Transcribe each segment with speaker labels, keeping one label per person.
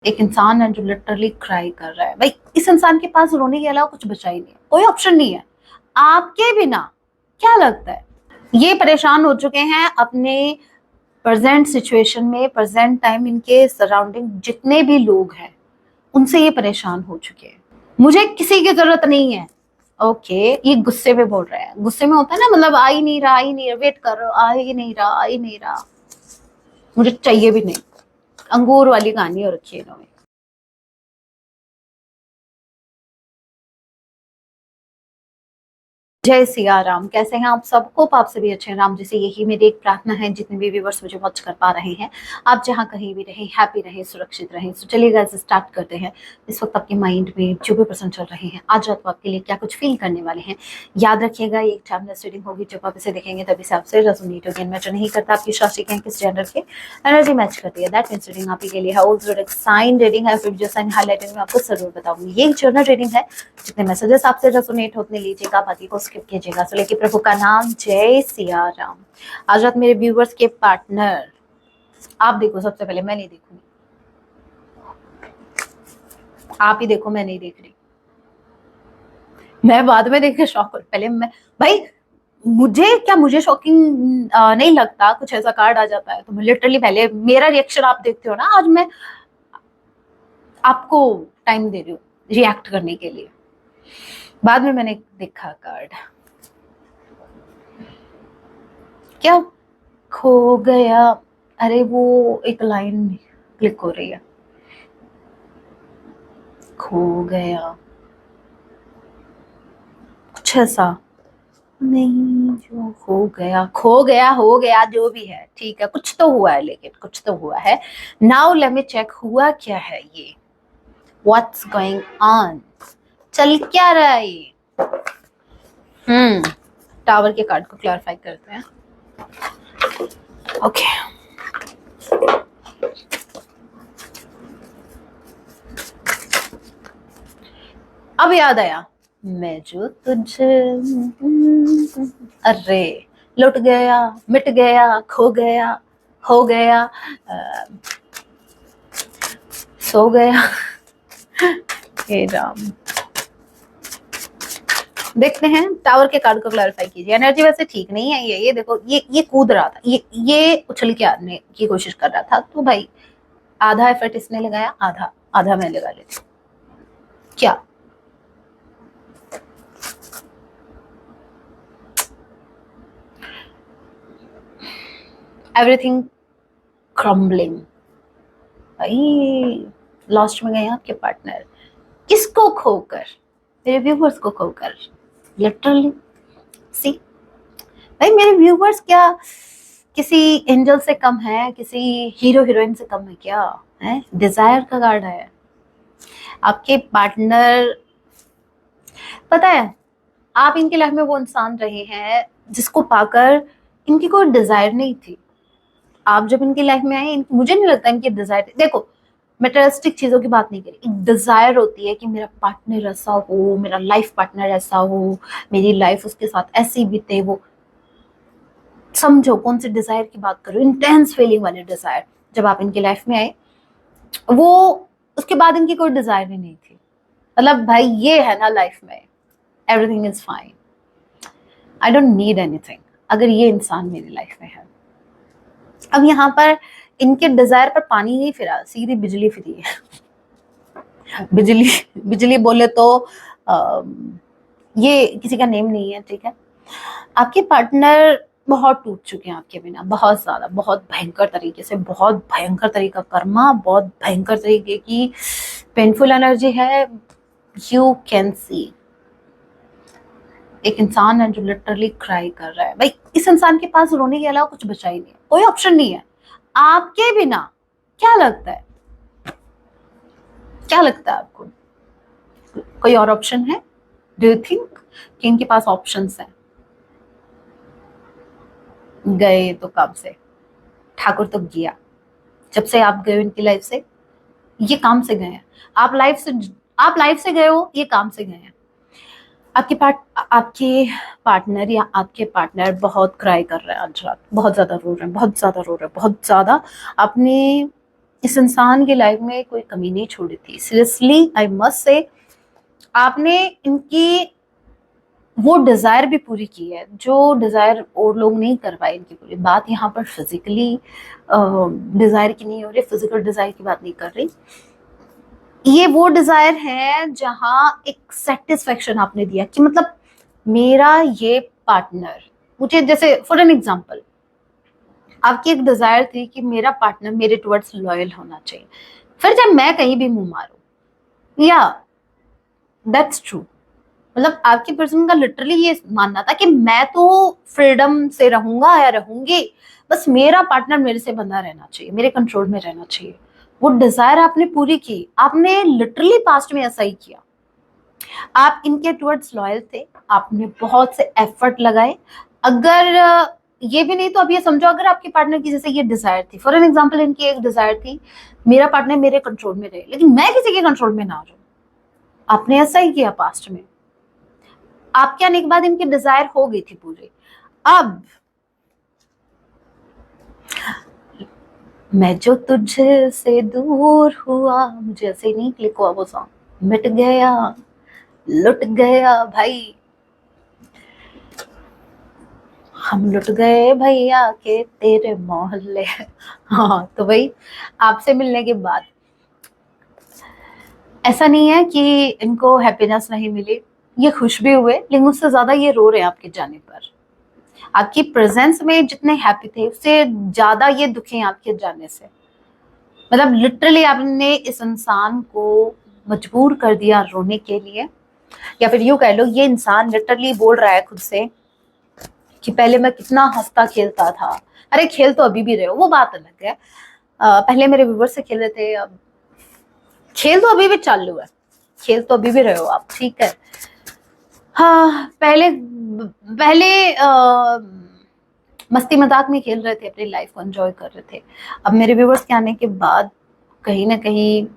Speaker 1: एक इंसान है जो लिटरली क्राई कर रहा है। भाई इस इंसान के पास रोने के अलावा कुछ बचा ही नहीं है, कोई ऑप्शन नहीं है आपके बिना। क्या लगता है ये परेशान हो चुके हैं अपने प्रेजेंट सिचुएशन में, प्रेजेंट टाइम, इनके सराउंडिंग जितने भी लोग हैं उनसे ये परेशान हो चुके हैं। मुझे किसी की जरूरत नहीं है। ओके, ये गुस्से में बोल रहा है। गुस्से में होता है ना, मतलब आ ही नहीं रहा, आ ही नहीं रहा, वेट कर रहा, आ ही नहीं रहा, आ ही नहीं रहा, मुझे चाहिए भी नहीं। अंगूर वाली कहानी हो रखी है इन्होंने। जय सिया राम। कैसे हैं आप सब? होप आप सभी अच्छे हैं। राम जी से यही मेरी एक प्रार्थना है, जितने भी व्यूवर्स मुझे वॉच कर पा रहे हैं, आप जहां कहीं भी रहें, हैप्पी रहें, सुरक्षित रहें। तो चलिए गाइस स्टार्ट करते हैं। इस वक्त आपके माइंड में जो भी पर्सन चल रहे हैं, आज रात को आपके लिए क्या कुछ फील करने वाले हैं, याद रखिएगा ये एक टाइमलेस रीडिंग होगी। जब आप इसे देखेंगे तभी से आपसे रेजोनेट होगी। मैच नहीं करता आपकी राशि के किस जेंडर के एनर्जी मैच करती है, दैट मींस रीडिंग आप ही के लिए है। ऑल्सो साइन रीडिंग है, फिर जो साइन हाईलाइटेड में आपको जरूर बताऊंगी। ये एक जर्नल रीडिंग है, जितने मैसेजेस आपसे रेजोनेट होने लीजिएगा, बाकी को स्किप कीजिएगा। तो लेके प्रभु का नाम, जय सिया राम। आज रात मेरे व्यूवर्स के पार्टनर, आप देखो, सबसे पहले मैं नहीं देखूंगी, आप ही देखो, मैं नहीं देख रही। मैं बाद में देख के शॉक हो, पहले मैं, भाई मुझे क्या, मुझे शॉकिंग नहीं लगता। कुछ ऐसा कार्ड आ जाता है तो मैं लिटरली, पहले मेरा रिएक्शन आप देखते हो ना, आज मैं आपको टाइम दे रही हूँ रिएक्ट करने के लिए। बाद में मैंने देखा कार्ड, क्या खो गया। अरे वो एक लाइन क्लिक हो रही है, खो गया, कुछ ऐसा नहीं, जो हो गया, खो गया, हो गया, जो भी है ठीक है, कुछ तो हुआ है, लेकिन कुछ तो हुआ है। नाउ लेट मी चेक हुआ क्या है ये, व्हाट्स गोइंग ऑन, चल क्या रहा है ये। टावर के कार्ड को क्लैरिफाई करते हैं। ओके अब याद आया, मैं जो तुझे, अरे लुट गया, मिट गया, खो गया, हो गया, सो गया। हे राम, देखते हैं टावर के कार्ड को क्लैरिफाई कीजिए। एनर्जी वैसे ठीक नहीं है ये देखो, ये कूद रहा था, ये उछल के आने की कोशिश कर रहा था, तो भाई आधा एफर्ट इसने लगाया, आधा आधा मैं लगा लेती हूँ। क्या एवरीथिंग क्रम्बलिंग। भाई लास्ट में गए आपके पार्टनर, किसको खोकर? मेरे व्यूवर्स को खोकर, लिटरली। सी भाई, मेरे व्यूवर्स क्या किसी एंजल से कम है, किसी हीरो हीरोइन से कम है क्या? है डिजायर का कार्ड है। आपके पार्टनर, पता है, आप इनकी लाइफ में वो इंसान रहे हैं जिसको पाकर इनकी कोई डिजायर नहीं थी। आप जब इनकी लाइफ में आए, मुझे नहीं लगता इनकी डिजायर, देखो मेटेरियलिस्टिक चीजों की बात नहीं करी, एक डिजायर होती है कि मेरा पार्टनर ऐसा हो, मेरा लाइफ पार्टनर ऐसा हो, मेरी लाइफ उसके साथ ऐसी बीते। वो समझो कौन सी डिजायर की बात करो, इंटेंस फीलिंग वाली डिजायर। जब आप इनकी लाइफ में आए, वो उसके बाद इनकी कोई डिजायर ही नहीं थी। मतलब भाई ये है ना लाइफ में, everything is fine, I don't need anything, अगर ये इंसान मेरी लाइफ में है। अब यहाँ पर इनके डिजायर पर पानी नहीं फिरा, सीधी बिजली फिरी है। बिजली, बिजली बोले तो ये किसी का नेम नहीं है, ठीक है। आपके पार्टनर बहुत टूट चुके हैं आपके बिना, बहुत ज्यादा, बहुत भयंकर तरीके से, बहुत भयंकर तरीका कर्मा, बहुत भयंकर तरीके की पेनफुल एनर्जी है। यू कैन सी एक इंसान है जो लिटरली क्राई कर रहा है। भाई इस इंसान के पास रोने के अलावा कुछ बचा ही नहीं है, कोई ऑप्शन नहीं है आपके बिना। क्या लगता है, क्या लगता है आपको, कोई और ऑप्शन है? डू यू थिंक कि इनके पास ऑप्शंस हैं? गए तो कब से, ठाकुर तो गया, जब से आप गए इनकी लाइफ से, ये काम से गए हैं। आप लाइफ से, आप लाइफ से गए हो, ये काम से गए हैं। आपके पार्टनर या आपके पार्टनर बहुत क्राई कर रहे हैं आज रात, बहुत ज्यादा रो रहे हैं, बहुत ज्यादा रो रहे हैं, बहुत ज्यादा अपने इस इंसान की लाइफ में कोई कमी नहीं छोड़ी थी। सीरियसली आई मस्ट से, आपने इनकी वो डिजायर भी पूरी की है जो डिजायर और लोग नहीं कर पाए इनकी पूरी। बात यहाँ पर फिजिकली डिजायर की नहीं हो रही, फिजिकल डिजायर की बात नहीं कर रही। ये वो डिजायर है जहां एक सेटिस्फेक्शन आपने दिया कि मतलब मेरा ये पार्टनर मुझे, जैसे फॉर एन एग्जांपल आपकी एक डिजायर थी कि मेरा पार्टनर मेरे टुवर्ड्स लॉयल होना चाहिए। फिर जब मैं कहीं भी मुंह मारूं, या दैट्स ट्रू, मतलब आपकी पर्सन का लिटरली ये मानना था कि मैं तो फ्रीडम से रहूंगा या रहूंगी, बस मेरा पार्टनर मेरे से बंधा रहना चाहिए, मेरे कंट्रोल में रहना चाहिए। वो डिजायर आपने पूरी की, आपने लिटरली पास्ट में ऐसा ही किया। आप इनके टुवर्ड्स लॉयल थे, आपने बहुत से एफर्ट लगाए। अगर ये भी नहीं तो अब ये समझो, अगर आपके पार्टनर की जैसे ये डिजायर थी, फॉर एन एग्जांपल इनकी एक डिजायर थी मेरा पार्टनर मेरे कंट्रोल में रहे, लेकिन मैं किसी के कंट्रोल में ना रहूं। आपने ऐसा ही किया पास्ट में, आपके आने के बाद इनकी डिजायर हो गई थी पूरी। अब मैं जो तुझसे दूर हुआ, मुझे ऐसे नहीं क्लिक हुआ वो सॉन्ग, मिट गया लुट गया भाई, हम लुट गए भैया के तेरे मोहल्ले। हाँ तो भाई आपसे मिलने के बाद ऐसा नहीं है कि इनको हैप्पीनेस नहीं मिली, ये खुश भी हुए, लेकिन उससे ज्यादा ये रो रहे हैं आपके जाने पर। आपकी प्रेजेंस में जितने हैप्पी थे उससे ज्यादा ये दुखी हैं आपके जाने से। मतलब लिटरली आपने इस इंसान को मजबूर कर दिया रोने के लिए, या फिर यूं कह लो ये इंसान लिटरली बोल रहा है खुद से कि पहले मैं कितना हंसता खेलता था। अरे खेल तो अभी भी रहे हो, वो बात अलग है। पहले मेरे व्यूवर्स से खेल रहे थे, अब खेल तो अभी भी चालू है, खेल तो अभी भी रहे हो आप, ठीक है। हाँ पहले पहले मस्ती मजाक में खेल रहे थे, अपनी लाइफ को एंजॉय कर रहे थे। अब मेरे व्यूवर्स के आने के बाद कहीं ना कहीं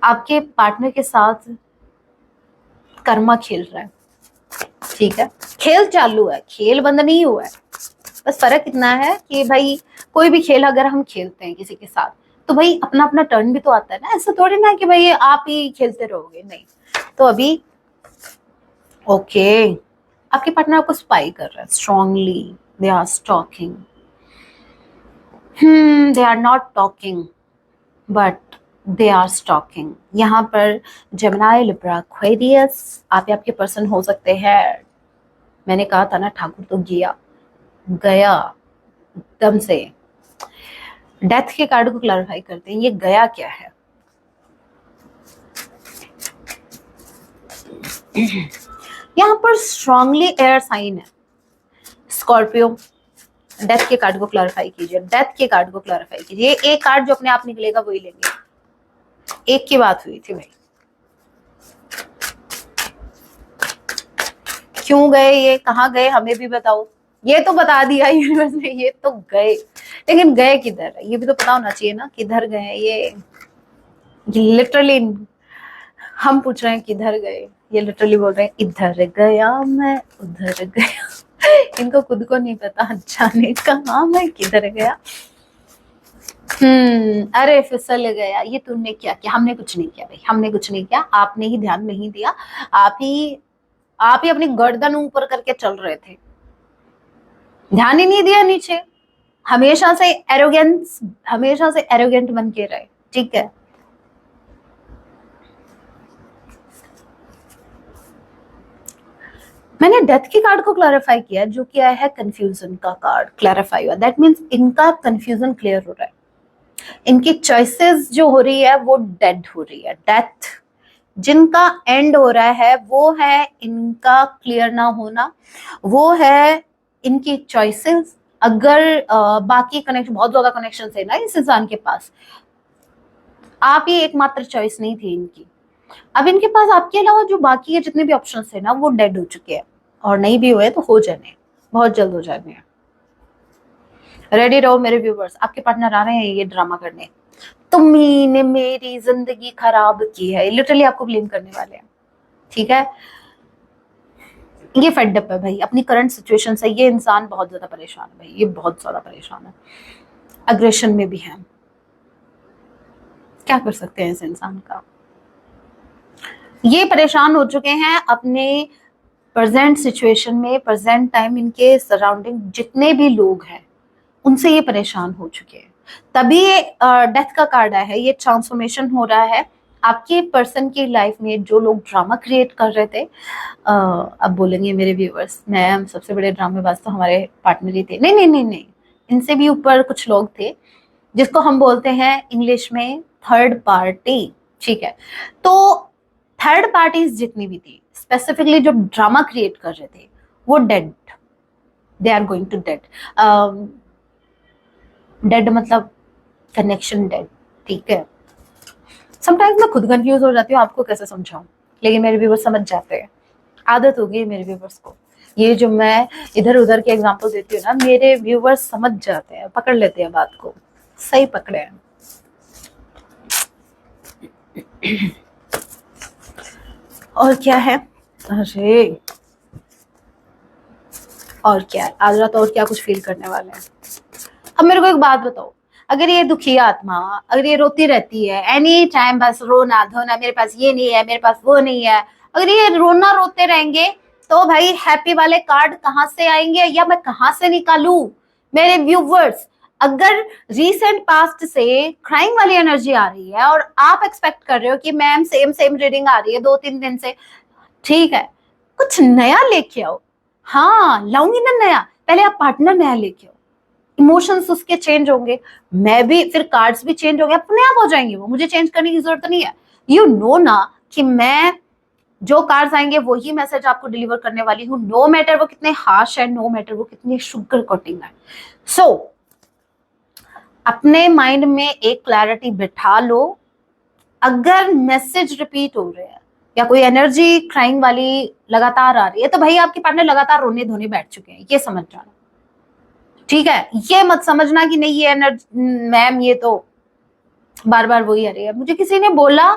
Speaker 1: आपके पार्टनर के साथ कर्मा खेल रहा है, ठीक है। खेल चालू है, खेल बंद नहीं हुआ है, बस फर्क इतना है कि भाई कोई भी खेल अगर हम खेलते हैं किसी के साथ तो भाई अपना अपना टर्न भी तो आता है ना, ऐसा थोड़ी ना कि भाई आप ही खेलते रहोगे, नहीं। तो अभी ओके, आपके पार्टनर आपको स्पाई कर रहा है strongly, they are stalking, they are not talking but they are stalking. यहाँ पर जेमिनी, लिब्रा, एक्वेरियस आप आपके पर्सन हो सकते हैं। मैंने कहा था ना ठाकुर तो गया गया एकदम से। डेथ के कार्ड को क्लैरिफाई करते हैं, ये गया क्या है। यहाँ पर स्ट्रांगली एयर साइन है, स्कॉर्पियो। डेथ के कार्ड को क्लैरिफाई कीजिए, डेथ के कार्ड को क्लैरिफाई कीजिए। एक कार्ड जो अपने आप निकलेगा वही लेंगे। एक की बात हुई थी भाई, क्यों गए ये, कहाँ गए हमें भी बताओ। ये तो बता दिया यूनिवर्स ने, ये तो गए, लेकिन गए किधर है ये भी तो पता होना चाहिए ना, किधर गए ये लिटरली हम पूछ रहे हैं किधर गए, ये लिटरली बोल रहे हैं इधर गया मैं उधर गया। इनको खुद को नहीं पता जाने कहा मैं किधर गया। अरे फिसल गया, ये तुमने क्या किया, हमने कुछ नहीं किया भाई, हमने कुछ नहीं किया, आपने ही ध्यान नहीं दिया। आप ही अपनी गर्दन ऊपर करके चल रहे थे, ध्यान ही नहीं दिया नीचे। हमेशा से एरोगेंस, हमेशा से एरोगेंट बन के रहे, ठीक है। मैंने डेथ की कार्ड को क्लैरिफाई किया, जो किया है कंफ्यूजन का कार्ड क्लैरिफाई हुआ। दैट मीन्स इनका कंफ्यूजन क्लियर हो रहा है, इनकी चॉइसेस जो हो रही है वो डेड हो रही है। डेथ जिनका एंड हो रहा है वो है इनका क्लियर ना होना, वो है इनकी चॉइसेस। अगर बाकी कनेक्शन, बहुत ज्यादा कनेक्शन है ना इस इंसान के पास, आप ही एकमात्र चॉइस नहीं थी इनकी। अब इनके पास आपके अलावा जो बाकी है जितने भी ऑप्शन थे ना वो डेड हो चुके हैं, और नहीं भी हुए तो हो जाने, बहुत जल्द हो जाने। रेडी रहो मेरे व्यूवर्स, आपके पार्टनर आ रहे हैं ये ड्रामा करने। तुम्ही ने मेरी जिंदगी खराब की है, लिटरली आपको ब्लेम करने वाले हैं, ठीक है। ये फेडअप है भाई अपनी करंट सिचुएशन से, ये इंसान बहुत ज्यादा परेशान है भाई, ये बहुत ज्यादा परेशान है, अग्रेशन में भी है। क्या कर सकते हैं इस इंसान का? ये परेशान हो चुके हैं अपने प्रेजेंट सिचुएशन में, प्रेजेंट टाइम, इनके सराउंडिंग जितने भी लोग हैं उनसे ये परेशान हो चुके हैं। तभी ये डेथ का कार्ड आया है, ये ट्रांसफॉर्मेशन हो रहा है आपके पर्सन की लाइफ में। जो लोग ड्रामा क्रिएट कर रहे थे, अब बोलेंगे मेरे व्यूअर्स मैम सबसे बड़े ड्रामेबाज तो हमारे पार्टनर ही थे। नहीं नहीं नहीं नहीं, इनसे भी ऊपर कुछ लोग थे जिसको हम बोलते हैं इंग्लिश में थर्ड पार्टी। ठीक है, तो थर्ड पार्टीज जितनी भी थी, स्पेसिफिकली जो ड्रामा क्रिएट कर रहे थे, वो dead, they are going to dead. Dead मतलब कनेक्शन डेड। ठीक है, समटाइम्स मैं खुद कंफ्यूज हो जाती हूँ आपको कैसे समझाऊं, लेकिन मेरे व्यूवर्स समझ जाते हैं। आदत हो गई मेरे व्यूवर्स को, ये जो मैं इधर उधर के एग्जांपल देती हूँ ना, मेरे व्यूवर्स समझ जाते हैं, पकड़ लेते हैं बात को, सही पकड़े हैं। और क्या है, अरे और क्या है, आज रात और क्या कुछ फील करने वाले हैं। अब मेरे को एक बात बताओ, अगर ये दुखी आत्मा, अगर ये रोती रहती है एनी टाइम, बस रोना धोना, मेरे पास ये नहीं है, मेरे पास वो नहीं है, अगर ये रोना रोते रहेंगे तो भाई हैप्पी वाले कार्ड कहाँ से आएंगे, या मैं कहाँ से निकालूं? मेरे व्यूवर्स, अगर रीसेंट पास्ट से क्राइम वाली एनर्जी आ रही है और आप एक्सपेक्ट कर रहे हो कि मैम सेम सेम रीडिंग आ रही है 2-3 दिन से, ठीक है, कुछ नया लेके आओ। हाँ, लाऊंगी ना नया, पहले आप पार्टनर नया लेके आओ, इमोशंस उसके चेंज होंगे, मैं भी, फिर कार्ड्स भी चेंज होंगे, अपने आप हो जाएंगे वो, मुझे चेंज करने की जरूरत नहीं है। यू नो ना कि मैं जो कार्ड्स आएंगे वही मैसेज आपको डिलीवर करने वाली हूँ, नो मैटर वो कितने हार्श है, नो मैटर वो कितने शुगर कोटिंग है। सो अपने माइंड में एक क्लैरिटी बिठा लो, अगर मैसेज रिपीट हो रहे हैं या कोई एनर्जी क्राइम वाली लगातार आ रही है, तो भाई आपके पार्टनर लगातार रोने धोने बैठ चुके हैं, ये समझ जाना। ठीक है, ये मत समझना कि नहीं ये एनर्जी मैम ये तो बार बार वही आ रही है। मुझे किसी ने बोला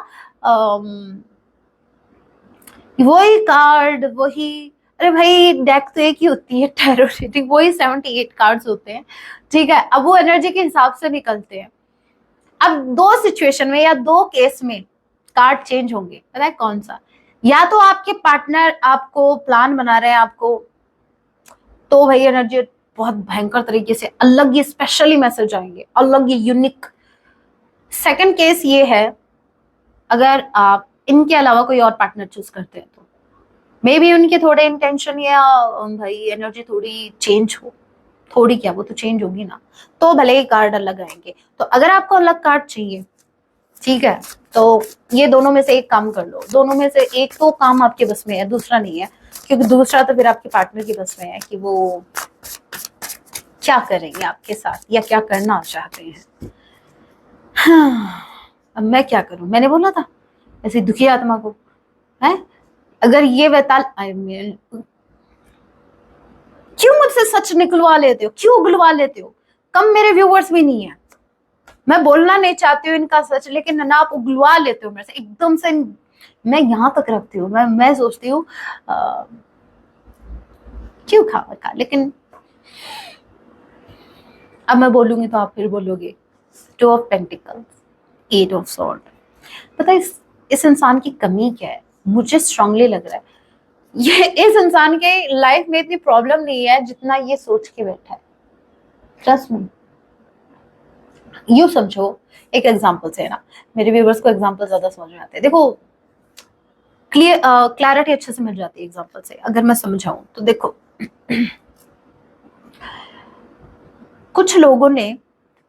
Speaker 1: वही कार्ड वही, अरे भाई डेक तो एक ही होती है टैरो रीडिंग, वही 78 कार्ड्स होते हैं। ठीक है, अब वो एनर्जी के हिसाब से निकलते हैं। अब दो सिचुएशन में या दो केस में कार्ड चेंज होंगे, पता है कौन सा? या तो आपके पार्टनर आपको प्लान बना रहे हैं आपको, तो भाई एनर्जी बहुत भयंकर तरीके से अलग ही स्पेशली मैसेज आएंगे, अलग ही यूनिक। सेकंड केस ये है, अगर आप इनके अलावा कोई और पार्टनर चूज करते हैं तो मे बी उनके थोड़े इंटेंशन या भाई एनर्जी थोड़ी चेंज हो, थोड़ी क्या वो तो चेंज होगी ना, तो भले ही कार्ड अलग आएंगे। तो अगर आपको अलग कार्ड चाहिए, ठीक है, तो ये दोनों में से एक काम कर लो, दोनों में से एक तो काम आपके बस में है, दूसरा नहीं है, क्योंकि दूसरा तो फिर आपके पार्टनर के बस में है कि वो क्या करेंगे आपके साथ या क्या करना चाहते हैं। हाँ, अब मैं क्या करूं, मैंने बोला था ऐसी दुखी आत्मा को है, अगर ये वैताल क्यों मुझसे सच निकलवा लेते हो, क्यों उगलवा लेते हो? कम मेरे व्यूवर्स भी नहीं है, मैं बोलना नहीं चाहती हूँ इनका सच, लेकिन ना आप उगलवा लेते हो मेरे से एकदम से। मैं यहां तक रखती हूँ, मैं सोचती हूँ क्यों खा, लेकिन अब मैं बोलूंगी तो आप फिर बोलोगे। 2 ऑफ पेंटिकल्स, 8 ऑफ सॉर्ड। पता है इस इंसान की कमी क्या है? मुझे स्ट्रांगली लग रहा है ये इस इंसान के लाइफ में इतनी प्रॉब्लम नहीं है जितना ये सोच के बैठा है। ट्रस्ट मी, यू समझो, एक एग्जांपल से ना, मेरे व्यूवर्स को एग्जांपल ज्यादा समझ में आते हैं। देखो क्लैरिटी अच्छे से मिल जाती है एग्जांपल से, अगर मैं समझाऊं तो देखो कुछ लोगों ने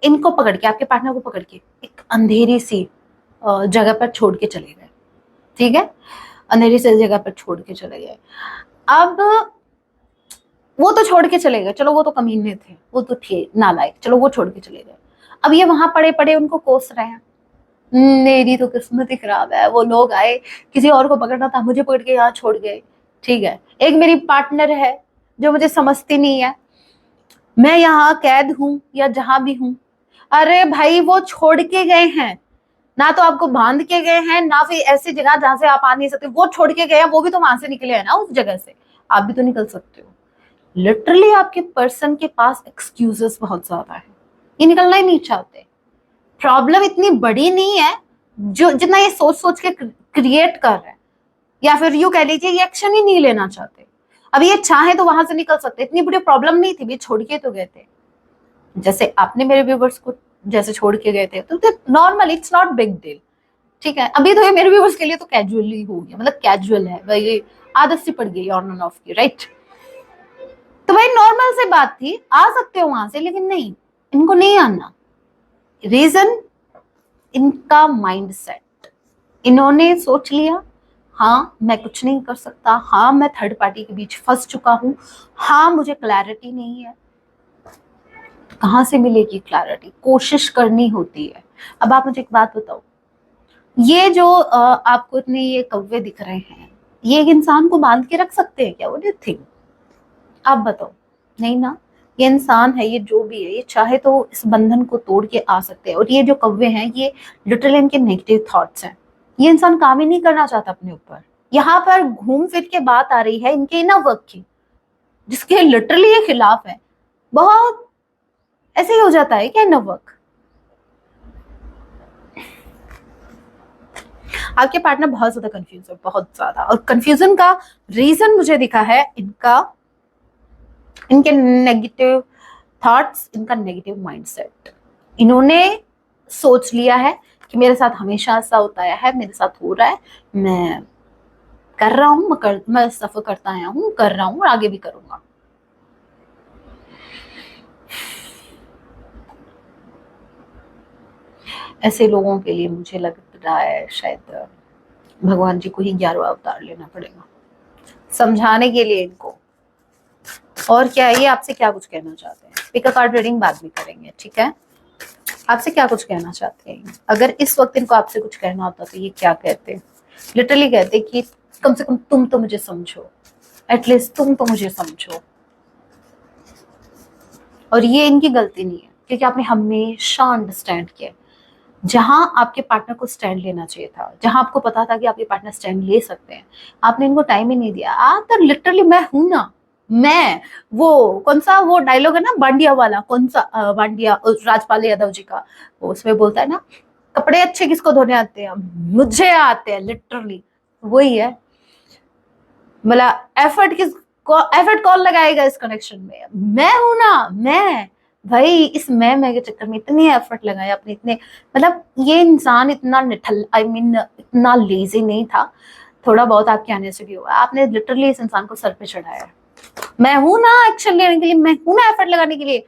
Speaker 1: इनको पकड़ के, आपके पार्टनर को पकड़ के एक अंधेरी सी जगह पर छोड़ के चले गए। ठीक है, अंधेरी सी जगह पर छोड़ के चले गए। अब वो तो छोड़ के चले गए, चलो वो तो कमीने थे, वो तो थे नालायक, चलो वो छोड़ के चले गए। अब ये वहां पड़े पड़े उनको कोस रहे हैं, मेरी तो किस्मत ही खराब है, वो लोग आए, किसी और को पकड़ना था, मुझे पकड़ के यहाँ छोड़ गए। ठीक है, एक मेरी पार्टनर है जो मुझे समझती नहीं है, मैं यहाँ कैद हूं या जहां भी हूं। अरे भाई वो छोड़ के गए हैं, ना तो आपको बांध के गए हैं, ना फिर ऐसी जगह जहां से आप आ नहीं सकते, वो छोड़ के गए हैं, वो भी तो वहां से निकले हैं ना उस जगह से, आप भी तो निकल सकते हो। लिटरली आपके पर्सन के पास एक्सक्यूजेस बहुत ज्यादा है, ये निकलना ही नहीं चाहते। प्रॉब्लम इतनी बड़ी नहीं है, जो जितना ये सोच सोच के क्रिएट कर रहे हैं, या फिर यूं कह लीजिए ये एक्शन ही नहीं लेना चाहते। अब ये चाहे तो वहां से निकल सकते, इतनी बड़ी प्रॉब्लम नहीं थी, भी छोड़ के तो गए थे। जैसे आपने मेरे व्यूवर्स को जैसे छोड़ के गए थे, तो normal, it's not big deal, ठीक है। अभी तो ये मेरे व्यूवर्स के लिए तो कैजुअली हो गया, मतलब कैजुअल है भाई, आदत सी पड़ गई ऑन एंड ऑफ की, राइट। तो भाई नॉर्मल से बात थी, आ सकते हो वहां से, लेकिन नहीं, इनको नहीं आना। रीजन, इनका माइंडसेट। इन्होंने सोच लिया, हाँ मैं कुछ नहीं कर सकता, हाँ मैं थर्ड पार्टी के बीच फंस चुका हूं, हाँ मुझे क्लैरिटी नहीं है। कहां से मिलेगी क्लैरिटी? कोशिश करनी होती है। अब आप मुझे एक बात बताओ, ये जो आपको इतने ये कौवे दिख रहे हैं, ये एक इंसान को बांध के रख सकते हैं क्या? What do you think? आप बताओ। नहीं ना। ये इंसान है, ये जो भी है, ये चाहे तो इस बंधन को तोड़ के आ सकते हैं। और ये जो कौवे हैं, ये लिटरली इनके नेगेटिव थॉट्स हैं। ये इंसान काम ही नहीं करना चाहता अपने ऊपर। यहाँ पर घूम फिर के बात आ रही है इनके इनर वर्क की, जिसके लिटरली ये खिलाफ है। बहुत ऐसे ही हो जाता है क्या इनर वर्क? आपके पार्टनर बहुत ज्यादा कंफ्यूज है, बहुत ज्यादा। और कंफ्यूजन का रीजन मुझे दिखा है इनके नेगेटिव थॉट्स, इनका नेगेटिव माइंडसेट। इन्होंने सोच लिया है कि मेरे साथ हमेशा ऐसा होता है, मेरे साथ हो रहा है, मैं कर रहा हूं, मैं सफर करता आया हूं, कर रहा हूं और आगे भी करूंगा। ऐसे लोगों के लिए मुझे लग रहा है शायद भगवान जी को ही 11वां अवतार लेना पड़ेगा समझाने के लिए इनको। और क्या है, ये आपसे क्या कुछ कहना चाहते हैं? पिक अ कार्ड रीडिंग बाद में करेंगे, ठीक है। आपसे क्या कुछ कहना चाहते हैं? अगर इस वक्त इनको आपसे कुछ कहना होता तो ये क्या कहते? लिटरली कहते कि कम से कम तुम तो मुझे समझो, एटलीस्ट तुम तो मुझे समझो। और ये इनकी गलती नहीं है, क्योंकि आपने हमेशा अंडरस्टैंड किया। जहां आपके पार्टनर को स्टैंड लेना चाहिए था, जहां आपको पता था कि आपके पार्टनर स्टैंड ले सकते हैं, आपने इनको टाइम ही नहीं दिया। आप तो लिटरली, मैं हूं ना, मैं वो कौन सा वो डायलॉग है ना बांडिया वाला, कौन सा बांडिया, राजपाल यादव जी का, वो उसमें बोलता है ना, कपड़े अच्छे किसको धोने आते हैं? मुझे आते हैं। लिटरली वही है। मतलब एफर्ट कौन लगाएगा इस कनेक्शन में? मैं हूं ना, मैं। भाई इस मैं के चक्कर में इतनी एफर्ट लगाया अपने, इतने, मतलब ये इंसान इतना निठल, आई मीन इतना लेजी नहीं था। थोड़ा बहुत आपके आने से भी हुआ, आपने लिटरली इस इंसान को सर पे चढ़ाया। मैं हूं ना एक्शन लेने के लिए, मैं हूं ना एफर्ट लगाने के लिए,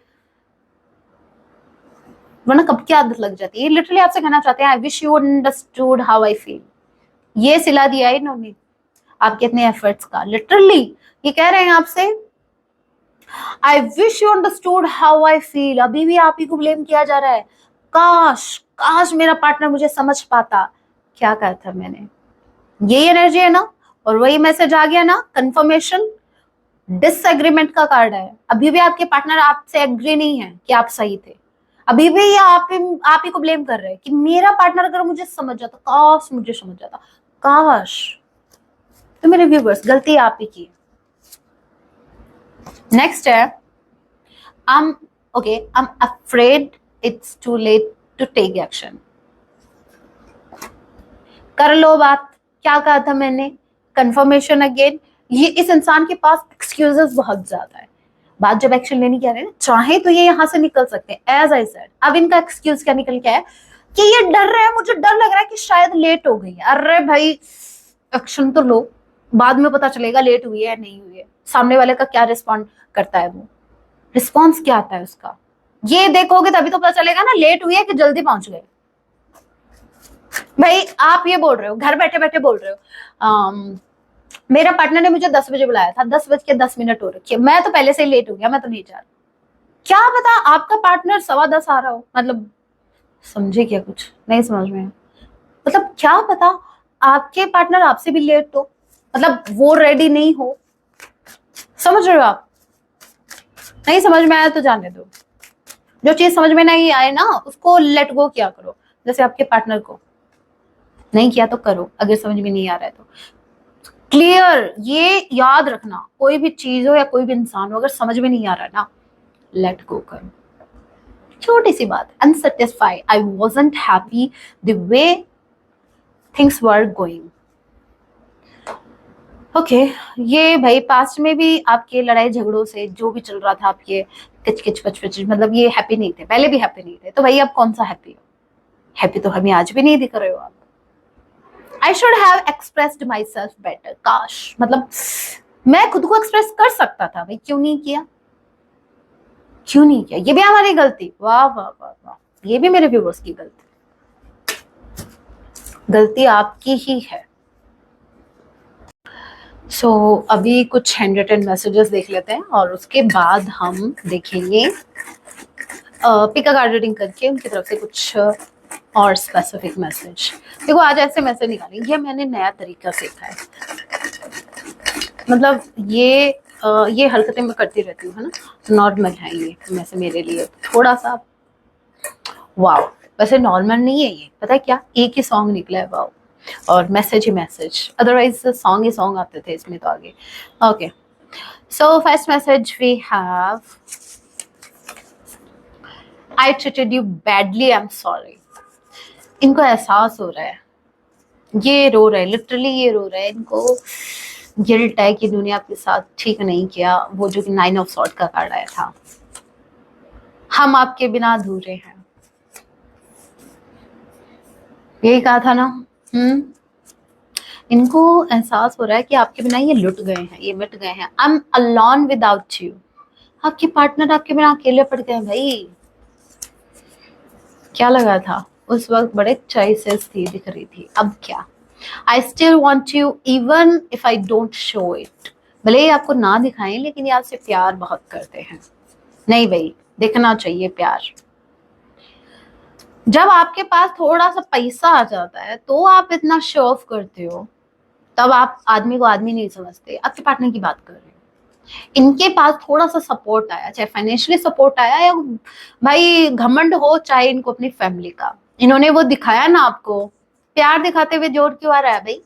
Speaker 1: वरना कब की आदत लग जाती है। लिटरली आपसे कहना चाहते हैं, I wish you understood how I feel. ये सिला दिया है इन्होंने आपके इतने एफर्ट्स का। लिटरली ये कह रहे हैं आपसे, I wish you understood how I feel. अभी भी आप ही को ब्लेम किया जा रहा है। काश काश मेरा पार्टनर मुझे समझ पाता। क्या कहा था मैंने? यही एनर्जी है ना, और वही मैसेज आ गया ना, कंफर्मेशन। डिसएग्रीमेंट का कार्ड है। अभी भी आपके पार्टनर आपसे एग्री नहीं है कि आप सही थे। अभी भी ये आप ही को ब्लेम कर रहे हैं कि मेरा पार्टनर अगर मुझे समझ जाता, काश मुझे समझ जाता, काश। तो मेरे व्यूवर्स, गलती आप ही की। नेक्स्ट है, I'm I'm afraid it's too late to take action. कर लो बात। क्या कहा था मैंने? Confirmation again. ये इस इंसान के पास एक्सक्यूजेस बहुत ज्यादा है। बात जब एक्शन लेने की आ रही है ना, चाहे तो ये यहाँ से निकल सकते हैं, एज आई सेड। अब इनका एक्सक्यूज क्या निकल के है कि ये डर रहे हैं, मुझे डर लग रहा है कि शायद लेट हो गई है। अरे भाई एक्शन तो लो, बाद में पता चलेगा लेट हुई है या नहीं हुई है। सामने वाले का क्या रिस्पॉन्ड करता है, वो रिस्पॉन्स क्या आता है उसका, ये देखोगे तभी तो पता चलेगा ना लेट हुई है कि जल्दी पहुंच गए। भाई आप ये बोल रहे हो, घर बैठे बैठे बोल रहे हो, मेरा पार्टनर ने मुझे 10 बजे बुलाया था, 10:10 हो रखी है, मैं तो पहले से ही लेट हो गया, मैं तो नहीं जा रहा। क्या पता आपका पार्टनर 10:15 आ रहा हो, मतलब समझे क्या? कुछ नहीं समझ में, मतलब क्या पता आपके पार्टनर आपसे भी लेट हो, मतलब वो रेडी नहीं हो। समझ रहे हो आप? नहीं समझ में आया तो जाने दो। जो चीज समझ में नहीं आए ना, उसको लेट गो किया करो। जैसे आपके पार्टनर को नहीं किया तो करो, अगर समझ में नहीं आ रहा है तो। क्लियर, ये याद रखना, कोई भी चीज हो या कोई भी इंसान हो, अगर समझ में नहीं आ रहा ना, लेट गो करो। छोटी सी बात, unsatisfy, I wasn't happy the way things were going. Okay, ये भाई पास्ट में भी आपके लड़ाई झगड़ों से जो भी चल रहा था, आपके किचकिच पचपच, मतलब ये हैप्पी नहीं थे, पहले भी हैप्पी नहीं थे, तो भाई अब कौन सा हैप्पी हो? हैप्पी तो हमें आज भी नहीं दिख रहे हो आप। I should have expressed my self better. काश, मतलब मैं खुद को एक्सप्रेस कर सकता था भाई, क्यों नहीं किया? क्यों नहीं किया? ये भी हमारी गलती। वाह वाह वाह वाह, ये भी मेरे व्यूवर्स की गलती। गलती आपकी ही है। सो अभी कुछ हैंड रिटन मैसेजेस देख लेते हैं और उसके बाद हम देखेंगे पिक अ कार्ड रीडिंग करके उनकी तरफ से कुछ और स्पेसिफिक मैसेज। देखो आज ऐसे मैसेज निकालेंगे, ये मैंने नया तरीका सीखा है। मतलब ये हरकतें मैं करती रहती हूँ, है ना, नॉर्मल है ये वैसे मेरे लिए थोड़ा सा। वाओ, वैसे नॉर्मल नहीं है ये, पता है क्या, एक ही सॉन्ग निकला है वाओ, और मैसेज ही मैसेज, अदरवाइज सॉन्ग ही सॉन्ग आते थे इसमें तो आगे। Okay, so first message we have, I treated you badly, I am sorry. इनको एहसास हो रहा है, ये रो रहे हैं, लिटरली ये रो रहे हैं, इनको गिल्ट है कि दुनिया आपके साथ ठीक नहीं किया। वो जो कि 9 ऑफ सॉर्ड का कार्ड आया था, हम आपके बिना अधूरे हैं, यही कहा था ना। इनको एहसास हो रहा है कि आपके बिना ये लुट गए हैं, ये मिट गए हैं। I am alone without you. आपके पार्टनर आपके बिना अकेले पड़ गए भाई। क्या लगा था उस वक्त, बड़े चॉइसेस थी दिख रही थी, अब क्या? I still want you even if I don't show it. भले ही आपको ना दिखाएं, लेकिन ये आपसे प्यार बहुत करते हैं। नहीं भाई, दिखना चाहिए प्यार। जब आपके पास थोड़ा सा पैसा आ जाता है तो आप इतना शो ऑफ करते हो, तब आप आदमी को आदमी नहीं समझते। आपके पार्टनर की बात कर रहे हो, इनके पास थोड़ा सा सपोर्ट आया, चाहे फाइनेंशियली सपोर्ट आया या भाई घमंड हो चाहे इनको अपनी फैमिली का, इन्होंने वो दिखाया ना आपको। प्यार दिखाते हुए जोर क्यों आ रहा है भाई?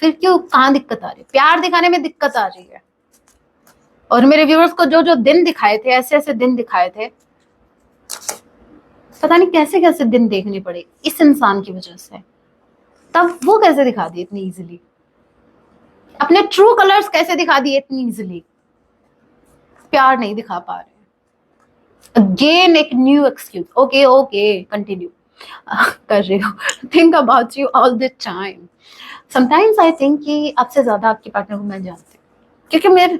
Speaker 1: फिर क्यों, कहाँ दिक्कत आ रही है? प्यार दिखाने में दिक्कत आ रही है। और मेरे व्यूअर्स को जो जो दिन दिखाए थे, ऐसे ऐसे दिन दिखाए थे, पता नहीं कैसे कैसे दिन देखने पड़े इस इंसान की वजह से। तब वो कैसे दिखा दिए इतनी इजीली, अपने ट्रू कलर्स कैसे दिखा दिए इतनी इजीली? प्यार नहीं दिखा पा रहे। अगेन एक new excuse. Okay okay, continue कर रही हूँ। Think about you all the time. Sometimes I think कि आपसे ज्यादा आपके पार्टनर को मैं जानती हूँ, क्योंकि मेरे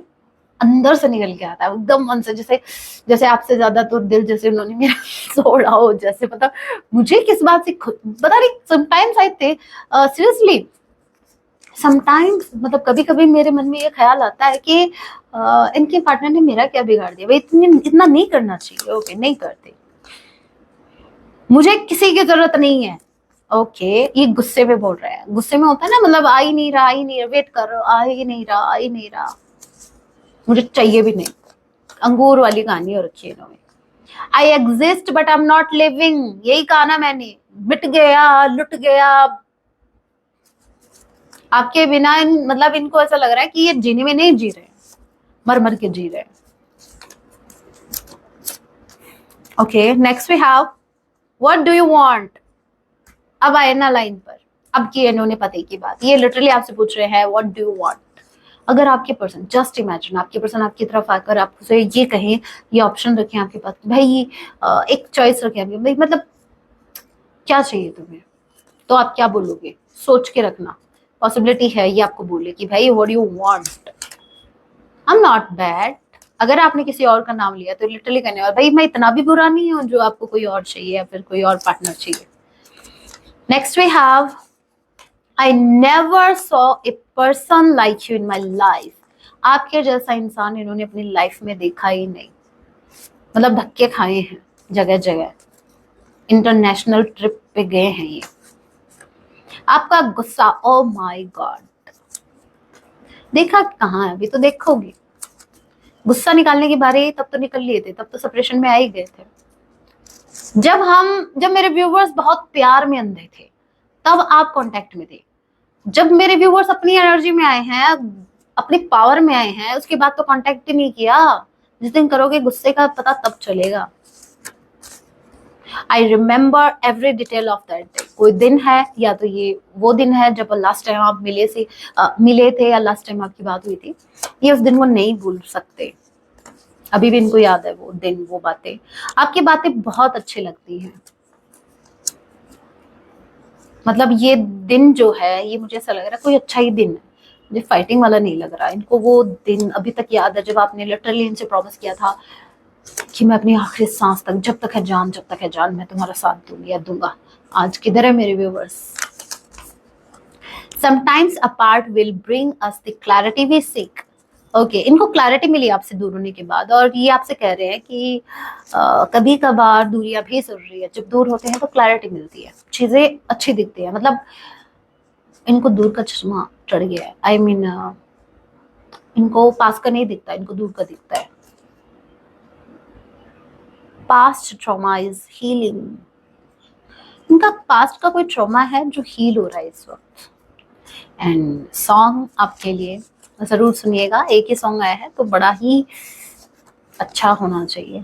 Speaker 1: अंदर से निकल के आता है एकदम मन से, जैसे जैसे आपसे ज्यादा तो दिल जैसे उन्होंने मेरा तोड़ा हो जैसे। पता मुझे किस बात से पता नहीं, sometimes I think seriously, sometimes मतलब कभी कभी मेरे मन में ये ख्याल आता है कि इनके पार्टनर ने मेरा क्या बिगाड़ दिया भाई, इतना नहीं करना चाहिए। ओके, नहीं करते, मुझे किसी की जरूरत नहीं है। ओके, ये गुस्से में बोल रहा है, गुस्से में होता है ना, मतलब आ ही नहीं रहा, आ ही नहीं रहा, वेट कर रहा, आ ही नहीं रहा, आ ही नहीं रहा, मुझे चाहिए भी नहीं। अंगूर वाली कहानी हो रखी है इन्होंने। I exist but I am not living, यही कहा ना मैंने, मिट गया, लुट गया आपके बिना। मतलब इनको ऐसा लग रहा है कि ये जीने में नहीं जी रहे, मर मर के जी रहे। Okay, next we have what do you want. अब आए ना लाइन पर, अब की इन्होंने पते की बात, ये लिटरली आपसे पूछ रहे हैं व्हाट डू यू वांट। अगर आपके पर्सन, जस्ट इमेजिन आपके पर्सन आपकी तरफ आकर आपसे ये कहें, ये ऑप्शन रखें आपके पास, भाई एक चॉइस रखें आपके भाई, मतलब क्या चाहिए तुम्हें, तो आप क्या बोलोगे? सोच के रखना, पॉसिबिलिटी है ये आपको बोले कि भाई what you want, I am not bad. अगर आपने किसी और का नाम लिया तो लिटरली कहने वाला भाई मैं इतना भी बुरा नहीं हूं जो आपको कोई और चाहिए या फिर कोई और पार्टनर चाहिए। Next we have, I never saw a person like you in my life. आपके जैसा इंसान इन्होंने अपनी लाइफ में देखा ही नहीं, मतलब धक्के खाए हैं जगह जगह, इंटरनेशनल ट्रिप पे गए हैं ये। आपका गुस्सा, ओ माय गॉड, देखा कहाँ है? अभी तो देखोगे, गुस्सा निकालने की बारी तब तो निकल लिए थे, तब तो सेपरेशन में आ ही गए थे। जब मेरे व्यूवर्स बहुत प्यार में अंधे थे तब आप कांटेक्ट में थे। जब मेरे व्यूवर्स अपनी एनर्जी में आए हैं, अपनी पावर में आए हैं, उसके बाद तो कांटेक्ट ही नहीं किया। जिस दिन करोगे गुस्से का पता तब चलेगा। I remember every detail of that day. कोई दिन है या तो ये वो दिन है जब लास्ट टाइम आप मिले थे, या लास्ट टाइम आपकी बात हुई थी। ये उस दिन को नहीं भूल सकते, अभी भी इनको याद है वो दिन, वो बातें। आपकी बातें बहुत अच्छी लगती हैं। मतलब ये दिन जो है, ये मुझे ऐसा लग रहा है कोई अच्छा ही दिन है, मुझे फाइटिंग वाला नहीं लग रहा। इनको वो दिन अभी तक याद है जब आपने लिटरली इनसे प्रॉमिस किया था कि मैं अपनी आखिरी सांस तक, जब तक है जान, मैं तुम्हारा साथ दूंगी या दूंगा। आज किधर है मेरे viewers? Sometimes apart will bring us the clarity we seek. Okay, इनको क्लैरिटी मिली आपसे दूर होने के बाद, और ये आपसे कह रहे हैं कि कभी कभार दूरियां भी जरूरी है। जब दूर होते हैं तो क्लैरिटी मिलती है, चीजें अच्छी दिखती है। मतलब इनको दूर का चश्मा चढ़ गया है। आई मीन इनको पास का नहीं दिखता, इनको दूर का दिखता है। Past trauma is healing. इनका पास्ट का कोई ट्रॉमा है जो हील हो रहा है इस वक्त। एंड सॉन्ग आपके लिए जरूर सुनिएगा। एक ही सॉन्ग आया है तो बड़ा ही अच्छा होना चाहिए।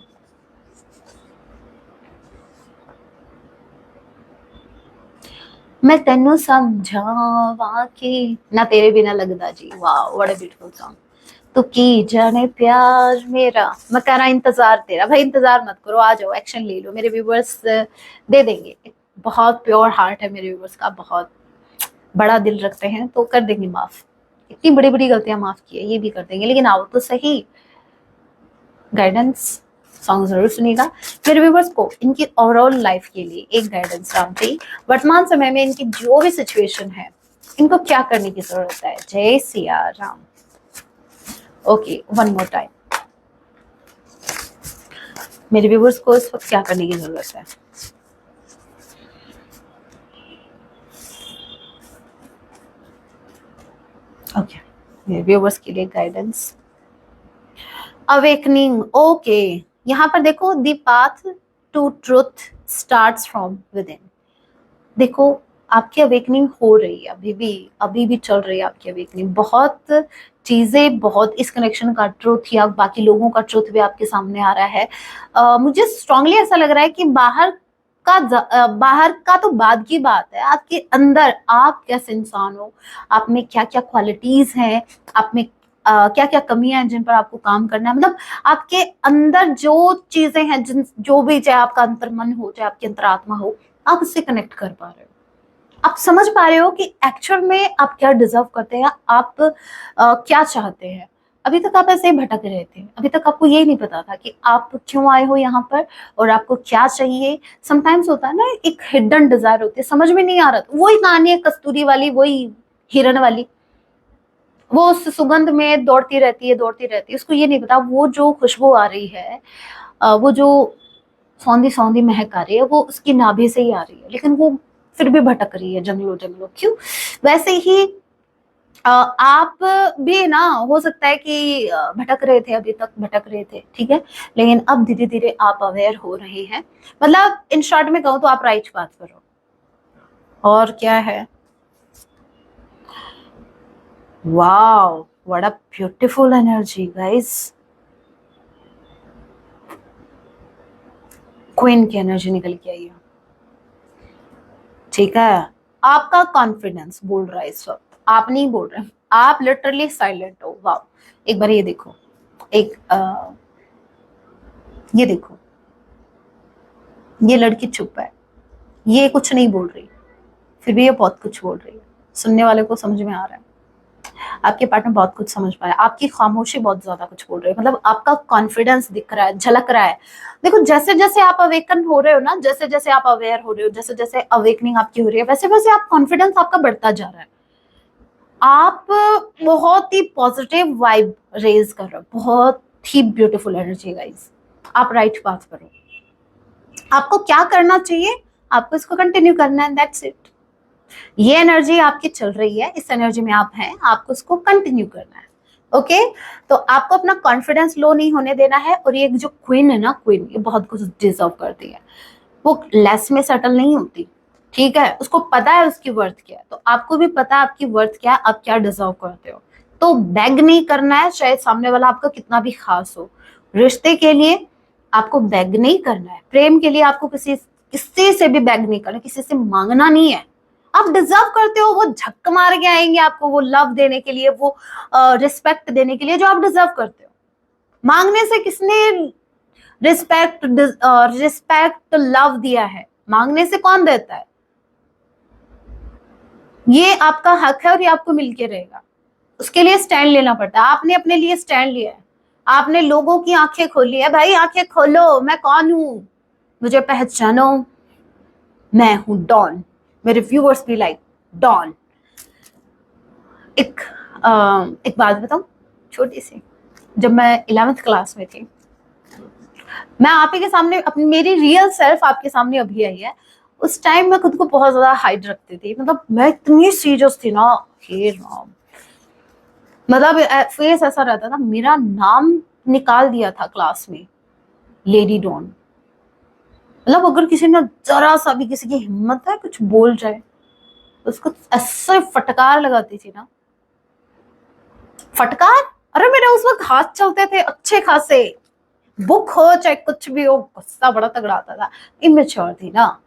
Speaker 1: मैं तेनू समझावा कि ना तेरे बिना लगदा जी। वाह, व्हाट अ ब्यूटीफुल सॉन्ग। तो की जाने प्यार मेरा, मैं कह रहा इंतजार तेरा। भाई इंतजार मत करो, आ जाओ, एक्शन ले लो। मेरे व्यूवर्स दे देंगे। बहुत प्योर हार्ट है मेरे व्यूवर्स का, बहुत बड़ा दिल रखते हैं, तो कर देंगे माफ। इतनी बड़ी बड़ी गलतियां माफ की है, ये भी कर देंगे। लेकिन आओ तो सही, गाइडेंस सॉन्ग जरूर सुनिएगा। मेरे व्यूवर्स को इनकी ओवरऑल लाइफ के लिए एक गाइडेंस राम थी। वर्तमान समय में इनकी जो भी सिचुएशन है, इनको क्या करने की जरूरत है। जय Siya Ram. Okay, one more time. मेरे व्यूवर्स को इस वक्त क्या करने की जरूरत है? ओके, मेरे व्यूवर्स के लिए गाइडेंस। अवेकनिंग। ओके, यहाँ पर देखो, the path to truth starts from within. देखो, आपकी अवेकनिंग हो रही है, अभी भी चल रही है आपकी अवेकनिंग। बहुत चीजें, बहुत इस कनेक्शन का ट्रुथ या बाकी लोगों का ट्रुथ भी आपके सामने आ रहा है। मुझे स्ट्रांगली ऐसा लग रहा है कि बाहर का तो बाद की बात है, आपके अंदर आप कैसे इंसान हो, आप में क्या क्या क्वालिटीज हैं, आप में क्या क्या कमियां हैं जिन पर आपको काम करना है। मतलब आपके अंदर जो चीजें हैं, जो भी, चाहे आपका अंतर्मन हो, चाहे आपकी अंतरात्मा हो, आप उससे कनेक्ट कर पा रहे हो। आप समझ पा रहे हो कि एक्चुअल में आप क्या डिजर्व करते हैं, आप क्या चाहते हैं। अभी तक आप ऐसे ही भटक रहे थे, अभी तक आपको ये नहीं पता था कि आप क्यों आए हो यहाँ पर और आपको क्या चाहिए। समटाइम्स होता है ना, एक हिडन डिजायर होती है, समझ में नहीं आ रहा था। वही कहानी है कस्तूरी वाली, वही हिरन वाली। वो उस सुगंध में दौड़ती रहती है, उसको ये नहीं पता वो जो खुशबू आ रही है, वो जो सौंधी सौंधी महक आ रही है, वो उसकी नाभि से ही आ रही है, लेकिन वो फिर भी भटक रही है जंगलों जंगलों। क्यों? वैसे ही आप भी ना, हो सकता है कि भटक रहे थे, अभी तक भटक रहे थे, ठीक है, लेकिन अब धीरे धीरे आप अवेयर हो रहे हैं। मतलब इन शॉर्ट में कहूँ तो आप राइट बात करो। और क्या है? Wow, what a beautiful energy guys. Queen की एनर्जी निकल के आई है, ठीक है। आपका कॉन्फिडेंस बोल रहा है इस वक्त, आप नहीं बोल रहे, आप लिटरली साइलेंट हो। वाओ, एक बार ये देखो, एक ये देखो, ये लड़की चुप है, ये कुछ नहीं बोल रही, फिर भी ये बहुत कुछ बोल रही है। सुनने वाले को समझ में आ रहा है, आपके पार्टनर बहुत कुछ समझ पाया, आपकी खामोशी बहुत ज्यादा कुछ बोल रही है। मतलब आपका कॉन्फिडेंस दिख रहा है, झलक रहा है। देखो, जैसे जैसे आप अवेकन हो रहे हो ना, जैसे जैसे आप अवेयर हो रहे हो, जैसे जैसे अवेकनिंग आपकी हो रही है, वैसे वैसे आप कॉन्फिडेंस आपका बढ़ता जा रहा है। आप बहुत ही पॉजिटिव वाइब रेज कर रहे हो, बहुत ही ब्यूटीफुल एनर्जी गाइस। आप राइट बात करो। आपको क्या करना चाहिए? आपको इसको कंटिन्यू करना है, दैट्स इट। ये एनर्जी आपकी चल रही है, इस एनर्जी में आप हैं, आपको इसको कंटिन्यू करना है। ओके, तो आपको अपना कॉन्फिडेंस लो नहीं होने देना है। और ये जो क्वीन है ना, क्वीन, ये बहुत कुछ डिजर्व करती है। वो लेस में सेटल नहीं होती, ठीक है। उसको पता है उसकी वर्थ क्या है, तो आपको भी पता है आपकी वर्थ क्या है, आप क्या डिजर्व करते हो। तो बैग नहीं करना है, चाहे सामने वाला आपका कितना भी खास हो। रिश्ते के लिए आपको बैग नहीं करना है, प्रेम के लिए आपको किसी किसी से भी बैग नहीं करना, किसी से मांगना नहीं है। आप डिजर्व करते हो, वो झक मार के आएंगे आपको, वो लव देने के लिए, वो रिस्पेक्ट देने के लिए जो आप डिजर्व करते हो। मांगने से किसने रिस्पेक्ट लव दिया है? मांगने से कौन देता है? ये आपका हक है और ये आपको मिलके रहेगा। उसके लिए स्टैंड लेना पड़ता है। आपने अपने लिए स्टैंड लिया है, आपने लोगों की आंखें खोली है। भाई आंखें खोलो, मैं कौन हूं, मुझे पहचानो, मैं हूं डॉन। मेरे व्यूअर्स भी लाइक डॉन। एक बात बताऊं छोटी सी, जब मैं 11th क्लास में थी, मैं आप ही के सामने अपनी मेरी रियल सेल्फ आपके सामने अभी आई है। उस टाइम मैं खुद को बहुत ज्यादा हाइड रखती थी, मतलब मैं इतनी सीरियस थी ना, हे राम। मतलब फेस ऐसा रहता था, मेरा नाम निकाल दिया था क्लास में, लेडी डॉन। मतलब अगर किसी ने जरा सा भी किसी की हिम्मत है कुछ बोल जाए, उसको ऐसे फटकार लगाती थी ना, फटकार। अरे मेरे उस वक्त हाथ चलते थे अच्छे खासे, बुक हो चाहे कुछ भी हो, गुस्सा बड़ा तगड़ा आता था। इमेच्योर थी ना,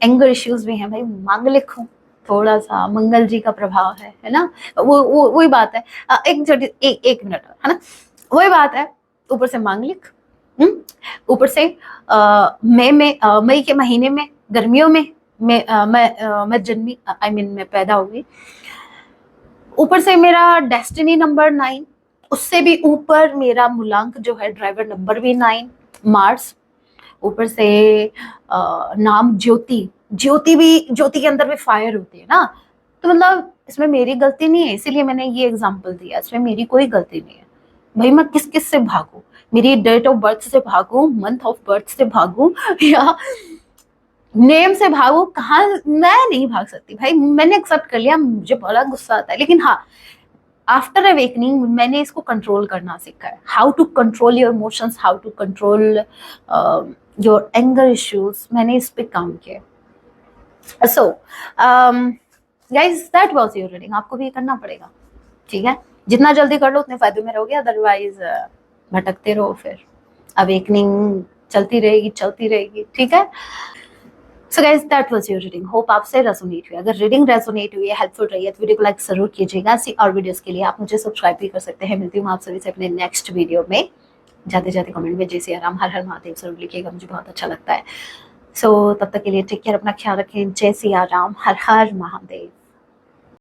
Speaker 1: एंगर इश्यूज भी हैं भाई, मांगलिक हूँ, थोड़ा सा मंगल जी का प्रभाव है ना। वो वही बात है। एक मिनट है ना, वही बात है। ऊपर से मांगलिक, ऊपर से मई के महीने में, गर्मियों में मैं जन्मी, आई मीन मैं पैदा हुई। ऊपर से मेरा डेस्टिनी नंबर 9, उससे भी ऊपर मेरा मूलांक जो है ड्राइवर नंबर भी 9, मार्स। ऊपर से नाम ज्योति, ज्योति भी, ज्योति के अंदर भी फायर होती है ना। तो मतलब इसमें मेरी गलती नहीं है, इसीलिए मैंने ये एग्जांपल दिया, इसमें मेरी कोई गलती नहीं है। भाई मैं किस किस से भागू, मेरी डेट ऑफ बर्थ से भागू, मंथ ऑफ बर्थ से भागू, या नेम से भागू, कहाँ? मैं नहीं भाग सकती भाई, मैंने एक्सेप्ट कर लिया। मुझे बड़ा गुस्सा आता है, लेकिन हाँ, आफ्टर अवेकनिंग मैंने इसको कंट्रोल करना सीखा है। How to control your emotions, how to control your anger issues, मैंने इस पे काम किया। So guys, that was your reading. आपको भी ये करना पड़ेगा, ठीक है? जितना जल्दी कर लो उतने फायदे में रहोगे, अदरवाइज भटकते रहो, फिर अवेकनिंग चलती रहेगी, ठीक है? So guys, that was your reading. Hope आपसे रेजोनेट हुई। अगर रीडिंग रेजोनेट हुई है, हेल्पफुल रही है, तो वीडियो को लाइक जरूर कीजिएगा। ऐसी और वीडियोस के लिए आप मुझे सब्सक्राइब भी कर सकते हैं। मिलती हूँ आप सभी से अपने नेक्स्ट वीडियो में। जाते जाते कमेंट में जय श्री राम, हर हर महादेव जरूर लिखिएगा, मुझे बहुत अच्छा लगता है। सो तब तक के लिए टेक केयर, अपना ख्याल रखें। जय श्री राम, हर हर महादेव।